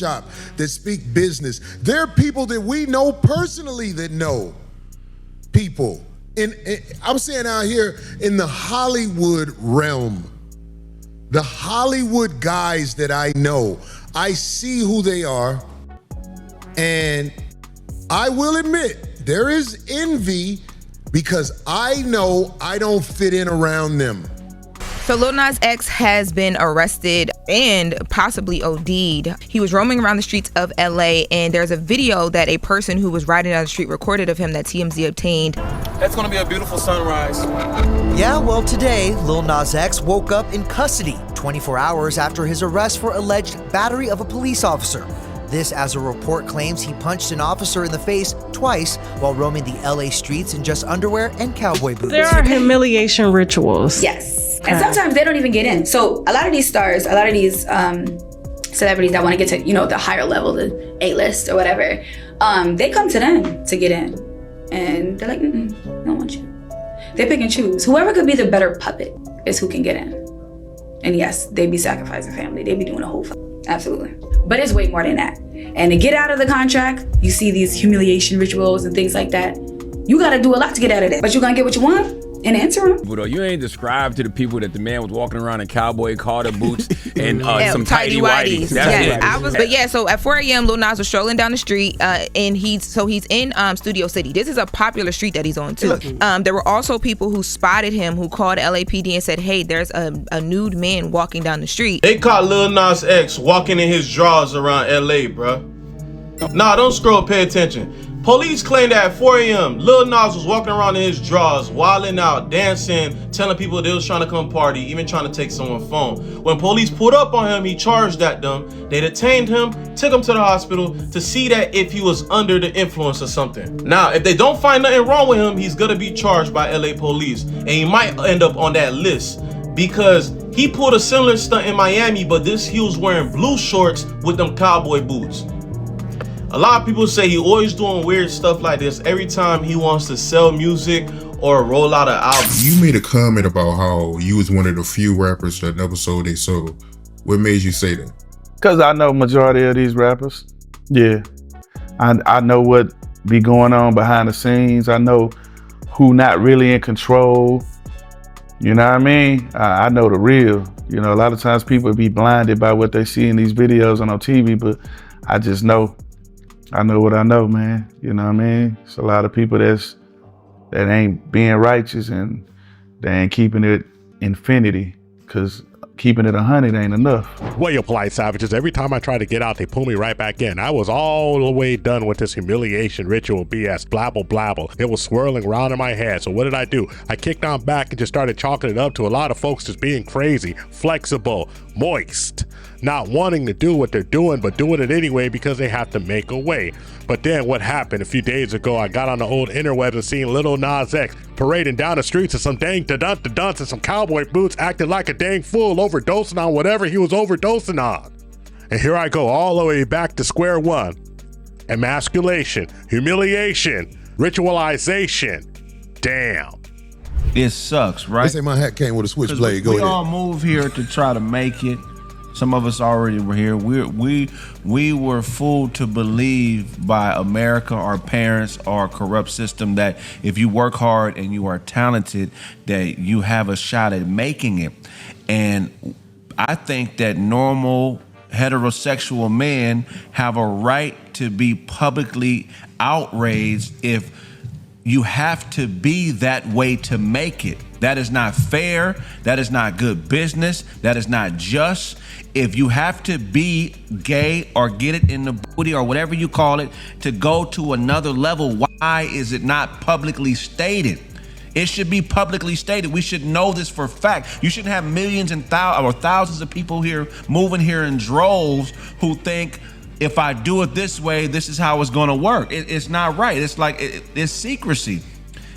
barbershop that speak business. There are people that we know personally that know people. I'm saying out here in the Hollywood realm, the Hollywood guys that I know, I see who they are, and I will admit there is envy because I know I don't fit in around them. So Lil Nas X has been arrested and possibly OD'd. He was roaming around the streets of LA, and there's a video that a person who was riding down the street recorded of him that TMZ obtained. That's gonna be a beautiful sunrise. Yeah, well, today, Lil Nas X woke up in custody 24 hours after his arrest for alleged battery of a police officer. This, as a report claims, he punched an officer in the face twice while roaming the LA streets in just underwear and cowboy boots. There are humiliation rituals. Yes. And sometimes they don't even get in. So a lot of these stars, a lot of these celebrities that want to get to, the higher level, the A-list or whatever, they come to them to get in. And they're like, I don't want you. They pick and choose. Whoever could be the better puppet is who can get in. And yes, they be sacrificing family. They be doing a whole absolutely. But it's way more than that. And to get out of the contract, you see these humiliation rituals and things like that. You got to do a lot to get out of that. But you're going to get what you want in the interim. But you ain't described to the people that the man was walking around in cowboy Carter boots and some tighty whities. So at 4 a.m., Lil Nas was strolling down the street, and he's in Studio City. This is a popular street that he's on too. There were also people who spotted him who called LAPD and said, "Hey, there's a nude man walking down the street." They caught Lil Nas X walking in his drawers around LA, bruh. Nah, don't scroll, pay attention. Police claim that at 4 a.m., Lil Nas was walking around in his drawers, wilding out, dancing, telling people they was trying to come party, even trying to take someone's phone. When police pulled up on him, he charged at them. They detained him, took him to the hospital to see that if he was under the influence or something. Now, if they don't find nothing wrong with him, he's gonna be charged by LA police, and he might end up on that list because he pulled a similar stunt in Miami, but he was wearing blue shorts with them cowboy boots. A lot of people say he always doing weird stuff like this every time he wants to sell music or roll out an album. You made a comment about how you was one of the few rappers that never sold their soul. What made you say that? Because I know majority of these rappers. Yeah. I know what be going on behind the scenes. I know who not really in control. You know what I mean? I know the real. A lot of times people be blinded by what they see in these videos and on TV, but I just know. I know what I know, man. You know what I mean? It's a lot of people that ain't being righteous and they ain't keeping it infinity, because keeping it 100 ain't enough. Well, you polite savages, every time I try to get out, they pull me right back in. I was all the way done with this humiliation ritual BS, blabble, blabble. It was swirling around in my head. So what did I do? I kicked on back and just started chalking it up to a lot of folks just being crazy, flexible, moist, not wanting to do what they're doing, but doing it anyway because they have to make a way. But then what happened? A few days ago, I got on the old interwebs and seen Lil Nas X parading down the streets in some dang da-dun-da-dunts and some cowboy boots, acting like a dang fool, overdosing on whatever he was overdosing on. And here I go all the way back to square one. Emasculation, humiliation, ritualization. Damn. It sucks, right? They say my hat came with a switchblade. Go ahead. We all move here to try to make it. Some of us already were here. We were fooled to believe by America, our parents, our corrupt system, that if you work hard and you are talented, that you have a shot at making it. And I think that normal heterosexual men have a right to be publicly outraged if you have to be that way to make it. That is not fair. That is not good business. That is not just. If you have to be gay or get it in the booty or whatever you call it to go to another level, why is it not publicly stated? It should be publicly stated. We should know this for a fact. You shouldn't have millions and thousands of people here moving here in droves who think, if I do it this way, this is how it's gonna work. It's not right. It's like, it's secrecy.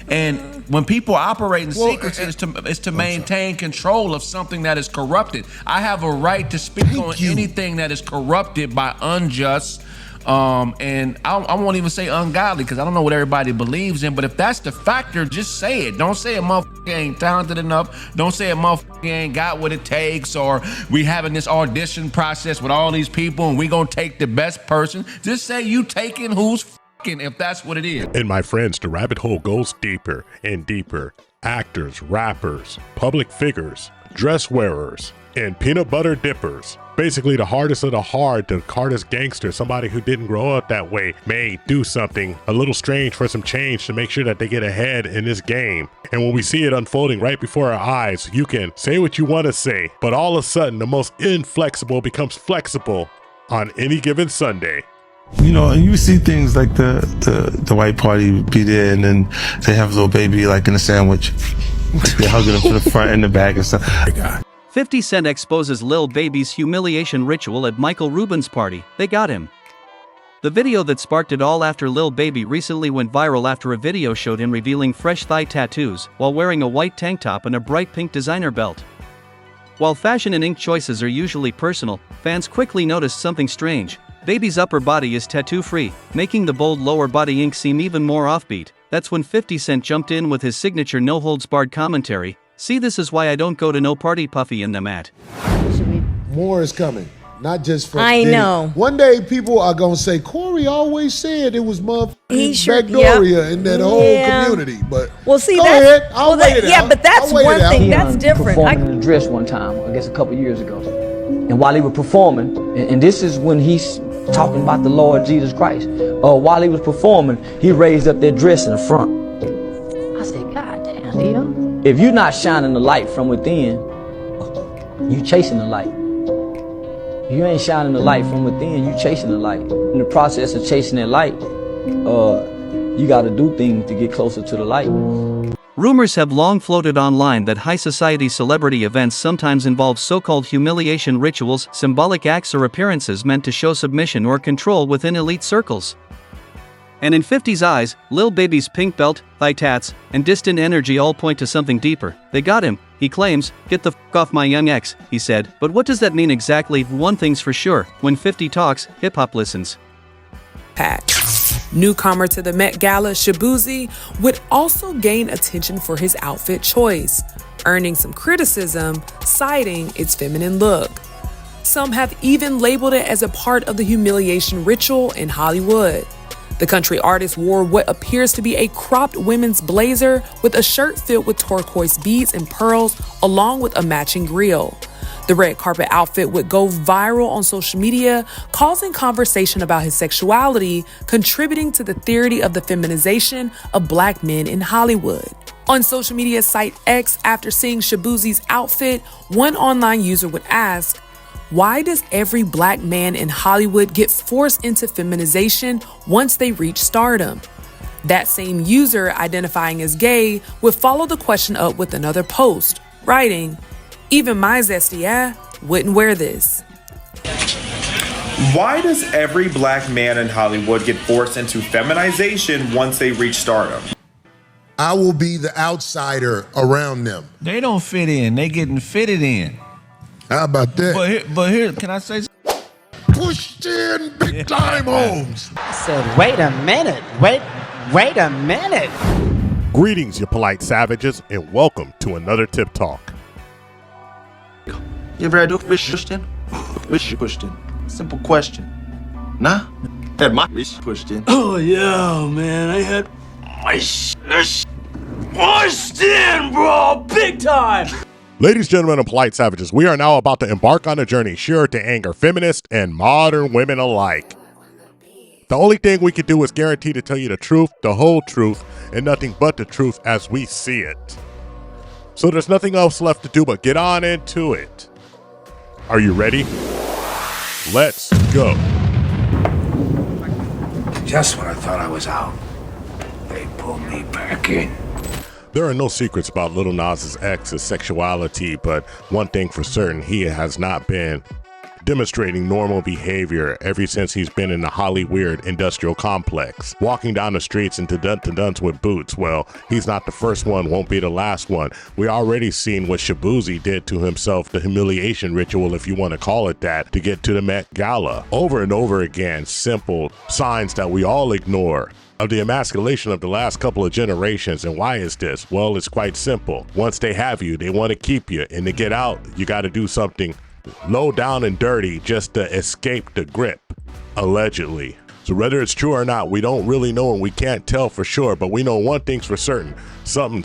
And when people operate in secrecy, it's to maintain control of something that is corrupted. I have a right to speak on anything that is corrupted by unjust And I won't even say ungodly because I don't know what everybody believes in. But if that's the factor, just say it. Don't say a motherfucker ain't talented enough. Don't say a motherfucker ain't got what it takes, or we having this audition process with all these people and we gonna take the best person. Just say you taking who's fucking, if that's what it is. And my friends, the rabbit hole goes deeper and deeper. Actors, rappers, public figures, dress wearers, and peanut butter dippers. Basically, the hardest of the hard, the hardest gangster, somebody who didn't grow up that way, may do something a little strange for some change to make sure that they get ahead in this game. And when we see it unfolding right before our eyes, you can say what you want to say, but all of a sudden, the most inflexible becomes flexible on any given Sunday. You know, and you see things like the white party be there, and then they have a little baby like in a sandwich. They're hugging him from the front and the back and stuff. 50 Cent exposes Lil Baby's humiliation ritual at Michael Rubin's party. They got him. The video that sparked it all after Lil Baby recently went viral after a video showed him revealing fresh thigh tattoos while wearing a white tank top and a bright pink designer belt. While fashion and ink choices are usually personal, fans quickly noticed something strange. Baby's upper body is tattoo-free, making the bold lower body ink seem even more offbeat. That's when 50 Cent jumped in with his signature no-holds-barred commentary. See, this is why I don't go to no party Puffy in the mat. More is coming, not just from I know. One day people are gonna say, Corey always said it was sure, Backdoria in that whole community. But well, see, go that's, ahead. I'll wait it out. Yeah, but that's one thing. That's different. Performing in a dress one time, I guess a couple years ago. And while he was performing, and this is when he's talking about the Lord Jesus Christ. While he was performing, he raised up that dress in the front. I said, God damn, Leo. If you're not shining the light from within, you chasing the light. If you ain't shining the light from within, you chasing the light. In the process of chasing that light, you got to do things to get closer to the light. Rumors have long floated online that high society celebrity events sometimes involve so-called humiliation rituals, symbolic acts or appearances meant to show submission or control within elite circles. And in 50's eyes, Lil Baby's pink belt, thigh tats, and distant energy all point to something deeper. They got him, he claims. Get the f*** off my young ex, he said. But what does that mean exactly? One thing's for sure, when 50 talks, hip-hop listens. Newcomer to the Met Gala, Shaboozey would also gain attention for his outfit choice, earning some criticism, citing its feminine look. Some have even labeled it as a part of the humiliation ritual in Hollywood. The country artist wore what appears to be a cropped women's blazer with a shirt filled with turquoise beads and pearls, along with a matching grill. The red carpet outfit would go viral on social media, causing conversation about his sexuality, contributing to the theory of the feminization of black men in Hollywood. On social media site X, after seeing Shaboozey's outfit, one online user would ask, why does every black man in Hollywood get forced into feminization once they reach stardom? That same user, identifying as gay, would follow the question up with another post, writing, even my zesty wouldn't wear this. Why does every black man in Hollywood get forced into feminization once they reach stardom? I will be the outsider around them. They don't fit in. They getting fitted in. How about that? But here, can I say something? Pushed in big time, Holmes. I said, wait a minute. Wait a minute. Greetings, you polite savages, and welcome to another Tip Talk. You ever had to pushed in? Which you pushed in? Simple question. Nah? Had my pushed in. Oh yeah, man. I had my pushed in, bro. Big time. Ladies, gentlemen, and polite savages, we are now about to embark on a journey sure to anger feminists and modern women alike. The only thing we can do is guarantee to tell you the truth, the whole truth, and nothing but the truth as we see it. So there's nothing else left to do but get on into it. Are you ready? Let's go. Just when I thought I was out, they pulled me back in. There are no secrets about Lil Nas X's sexuality, but one thing for certain, he has not been demonstrating normal behavior ever since he's been in the Hollyweird industrial complex. Walking down the streets into dunce with boots. Well, he's not the first one, won't be the last one. We already seen what Shaboozey did to himself, the humiliation ritual, if you want to call it that, to get to the Met Gala. Over and over again, simple signs that we all ignore of the emasculation of the last couple of generations. And why is this? Well, it's quite simple. Once they have you, they want to keep you, and to get out, you got to do something low down and dirty just to escape the grip, allegedly. So whether it's true or not, we don't really know, and we can't tell for sure, but we know one thing's for certain. Something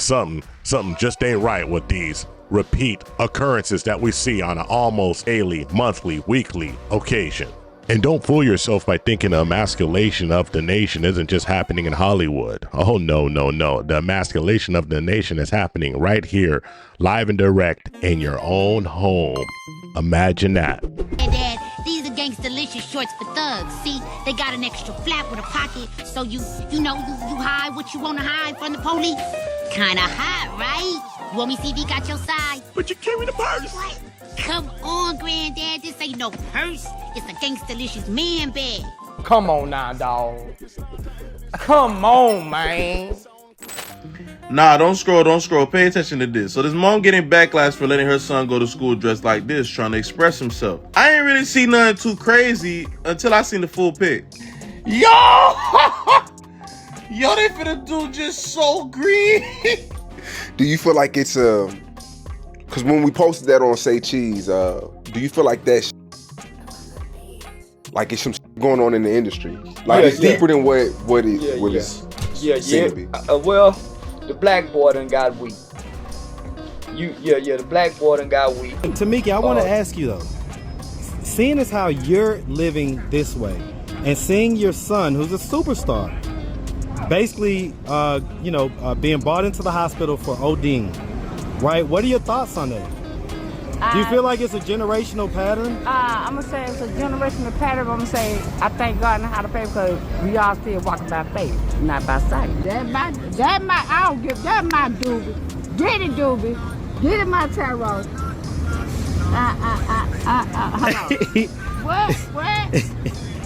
just ain't right with these repeat occurrences that we see on an almost daily, monthly, weekly occasion. And don't fool yourself by thinking the emasculation of the nation isn't just happening in Hollywood. Oh, no. The emasculation of the nation is happening right here, live and direct, in your own home. Imagine that. Hey, Dad, these are gangsta-licious shorts for thugs. See, they got an extra flap with a pocket, so you hide what you want to hide from the police. Kinda hot, right? You want me to see if he got your side? But you carry the purse. What? Come on, Granddad, this ain't no purse. It's a gangsta-licious man bag. Come on now, dawg. Come on, man. Nah, don't scroll. Pay attention to this. So this mom getting backlash for letting her son go to school dressed like this, trying to express himself. I ain't really see nothing too crazy until I seen the full pic. Yo! Yo, they finna do just so green. Do you feel like it's because when we posted that on Say Cheese, do you feel like that like it's some going on in the industry? Like it's deeper than what is seem to be. Well, the black boy done got weak. The black boy done got weak. Tamika, I want to ask you though, seeing as how you're living this way, and seeing your son, who's a superstar, basically, being brought into the hospital for OD'ING, right? What are your thoughts on that? Do you feel like it's a generational pattern? I'm going to say it's a generational pattern. I'm going to say I thank God know how to pay because we all still walking by faith, not by sight. That my doobie. Get it, doobie. Get it, my tarot. What?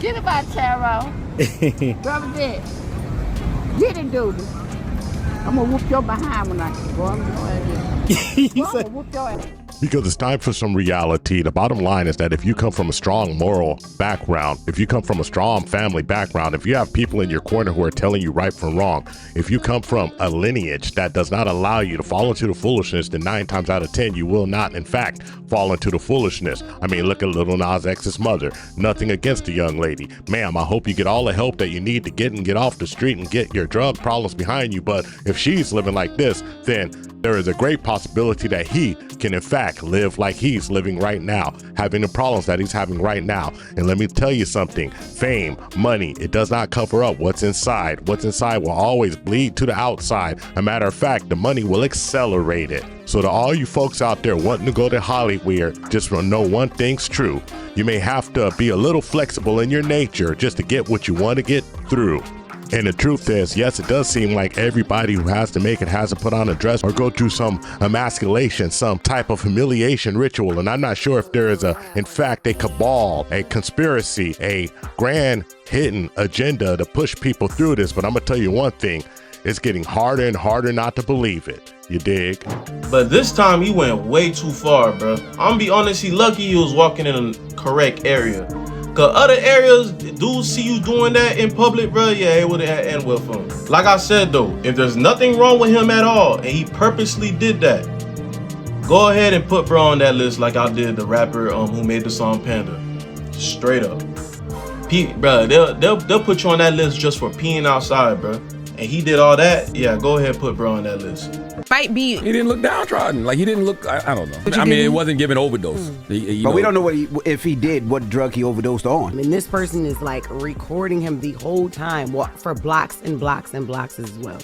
Get it, my tarot. Brother Dick. Get it, doobie. I'm going to whoop your behind when I go. I'm going to whoop your ass. Because it's time for some reality. The bottom line is that if you come from a strong moral background, if you come from a strong family background, if you have people in your corner who are telling you right from wrong, if you come from a lineage that does not allow you to fall into the foolishness, then 9 times out of 10, you will not, in fact, fall into the foolishness. I mean, look at LIL NAS X's mother. Nothing against the young lady. Ma'am, I hope you get all the help that you need to get off the street and get your drug problems behind you. But if she's living like this, then there is a great possibility that he can, in fact, live like he's living right now, having the problems that he's having right now. And let me tell you something, fame, money, it does not cover up what's inside. What's inside will always bleed to the outside. A matter of fact, the money will accelerate it. So to all you folks out there wanting to go to Hollyweird, just know one thing's true. You may have to be a little flexible in your nature just to get what you want to get through. And the truth is, yes, it does seem like everybody who has to make it has to put on a dress or go through some emasculation, some type of humiliation ritual. And I'm not sure if there is in fact, a cabal, a conspiracy, a grand hidden agenda to push people through this. But I'm gonna tell you one thing, it's getting harder and harder not to believe it. You dig? But this time he went way too far, bro. I'm gonna be honest, he lucky he was walking in a correct area. Cause other areas, dudes see you doing that in public, bro, yeah, it would've end well for him. Like I said though, if there's nothing wrong with him at all, and he purposely did that, go ahead and put bro on that list like I did the rapper who made the song Panda. Straight up. Bro, they'll put you on that list just for peeing outside, bro. And he did all that, yeah, go ahead and put bro on that list. Might be. He didn't look downtrodden. Like he didn't look. I don't know. I mean, it wasn't giving overdose. But we don't know if he did, what drug he overdosed on. And this person is like recording him the whole time, walk for blocks and blocks and blocks as well.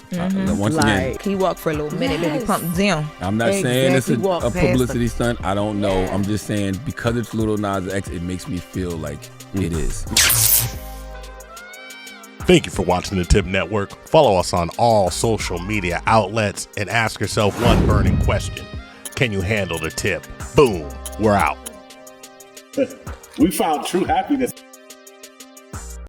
Once again, he walked for a little minute, then he pumped down. I'm not saying it's a publicity stunt. I don't know. I'm just saying because it's LIL NAS X, it makes me feel like it is. Thank you for watching the TIP Network. Follow us on all social media outlets and ask yourself one burning question. Can you handle the tip? Boom, we're out. We found true happiness.